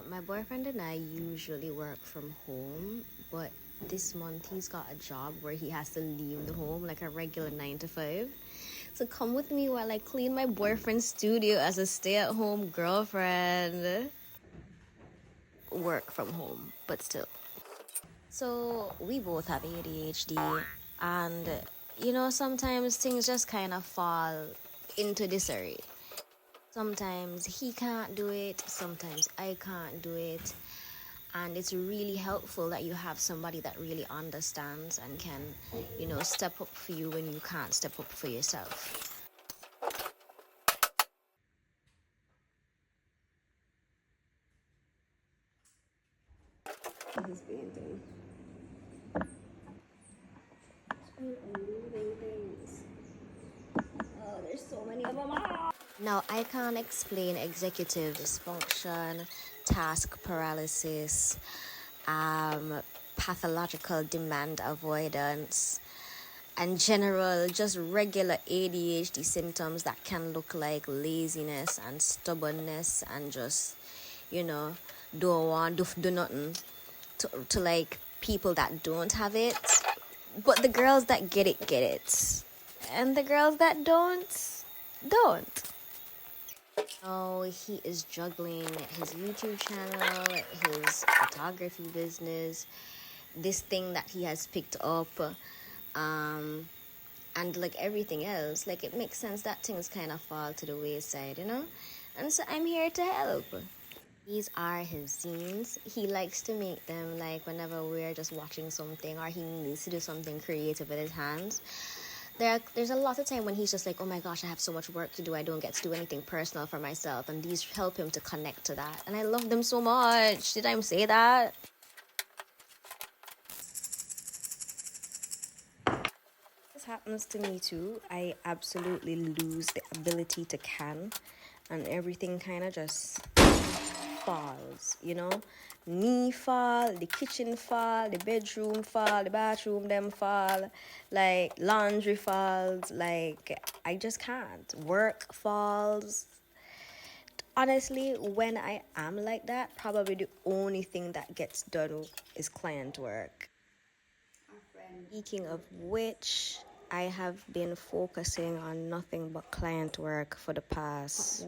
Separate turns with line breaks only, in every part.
My boyfriend and I usually work from home, but this month he's got a job where he has to leave the home like a regular 9 to 5. So come with me while I clean my boyfriend's studio as a stay-at-home girlfriend. Work from home, but still. So we both have ADHD, and sometimes things just kind of fall into disarray. Sometimes he can't do it, sometimes I can't do it. And it's really helpful that you have somebody that really understands and can, step up for you when you can't step up for yourself. This painting. Moving things. Oh, there's so many of them. Now, I can't explain executive dysfunction, task paralysis, pathological demand avoidance, and general, just regular ADHD symptoms that can look like laziness and stubbornness and just, don't want to do nothing to like people that don't have it. But the girls that get it. And the girls that don't. Oh, he is juggling his YouTube channel, his photography business, this thing that he has picked up, and like everything else. Like, it makes sense that things kind of fall to the wayside, And so I'm here to help. These are his zines. He likes to make them like whenever we're just watching something or he needs to do something creative with his hands. There's a lot of time when he's just like, oh my gosh, I have so much work to do. I don't get to do anything personal for myself. And these help him to connect to that. And I love them so much. Did I say that? This happens to me too. I absolutely lose the ability to can. And everything kind of just falls, Me fall, the kitchen fall, the bedroom fall, the bathroom them fall, like laundry falls, like I just can't. Work falls. Honestly, when I am like that, probably the only thing that gets done is client work. Speaking of which, I have been focusing on nothing but client work for the past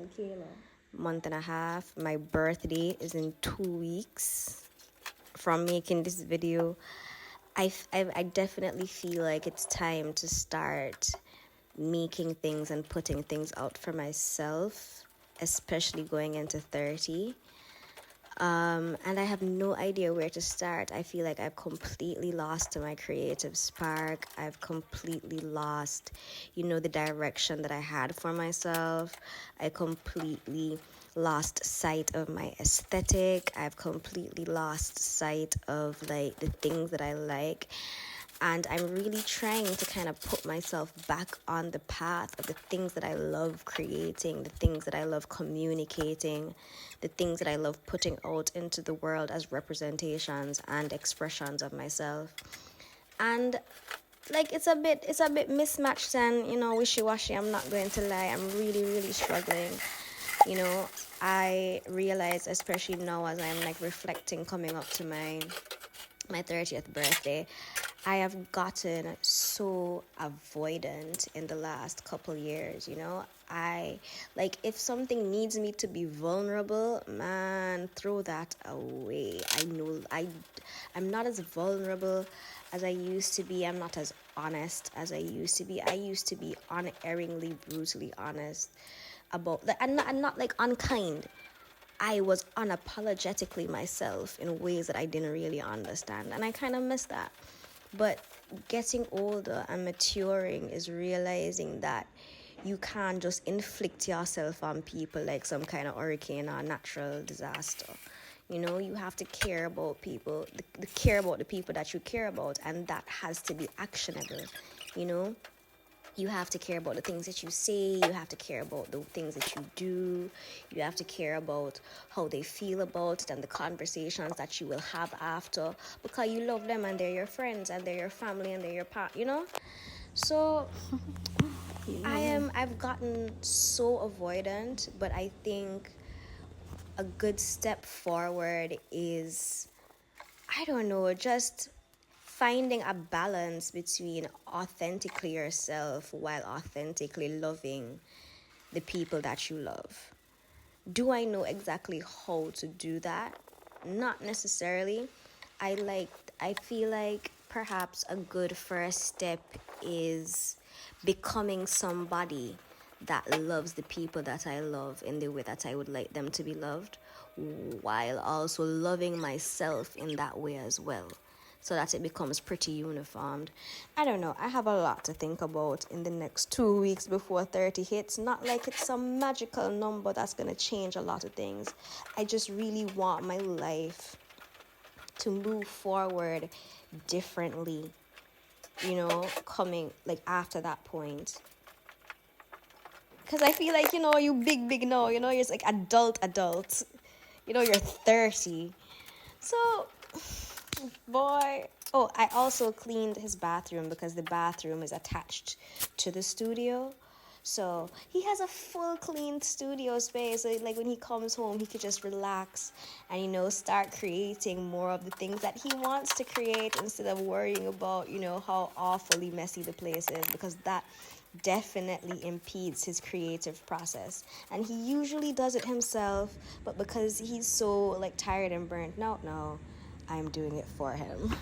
month and a half. My birthday is in 2 weeks from making this video. I definitely feel like it's time to start making things and putting things out for myself, especially going into 30. And I have no idea where to start. I feel like I've completely lost my creative spark. I've completely lost, the direction that I had for myself. I completely lost sight of my aesthetic. I've completely lost sight of like the things that I like. And I'm really trying to kind of put myself back on the path of the things that I love creating, the things that I love communicating, the things that I love putting out into the world as representations and expressions of myself. And like it's a bit mismatched and wishy-washy. I'm not going to lie. I'm really, really struggling. I realize, especially now as I'm like reflecting, coming up to my 30th birthday, I have gotten so avoidant in the last couple years, I like, if something needs me to be vulnerable, man, throw that away. I know I'm not as vulnerable as I used to be. I'm not as honest as I used to be. I used to be unerringly, brutally honest about that. I'm not like unkind. I was unapologetically myself in ways that I didn't really understand, and I kind of miss that. But getting older and maturing is realizing that you can't just inflict yourself on people like some kind of hurricane or natural disaster. You have to care about people, care about the people that you care about, and that has to be actionable. You have to care about the things that you say. You have to care about the things that you do. You have to care about how they feel about it and the conversations that you will have after, because you love them and they're your friends and they're your family and they're your part, So I've gotten so avoidant, but I think a good step forward is, I don't know, just finding a balance between authentically yourself while authentically loving the people that you love. Do I know exactly how to do that? Not necessarily. I feel like perhaps a good first step is becoming somebody that loves the people that I love in the way that I would like them to be loved, while also loving myself in that way as well, so that it becomes pretty uniformed. I don't know. I have a lot to think about in the next 2 weeks before 30 hits. Not like it's some magical number that's going to change a lot of things. I just really want my life to move forward differently, coming like after that point. Because I feel like, you big now, you're just like adult. You're 30. So, boy. Oh, I also cleaned his bathroom because the bathroom is attached to the studio. So he has a full clean studio space. So like when he comes home, he could just relax and, start creating more of the things that he wants to create instead of worrying about, how awfully messy the place is, because that definitely impedes his creative process. And he usually does it himself, but because he's so like tired and burnt out now, I'm doing it for him.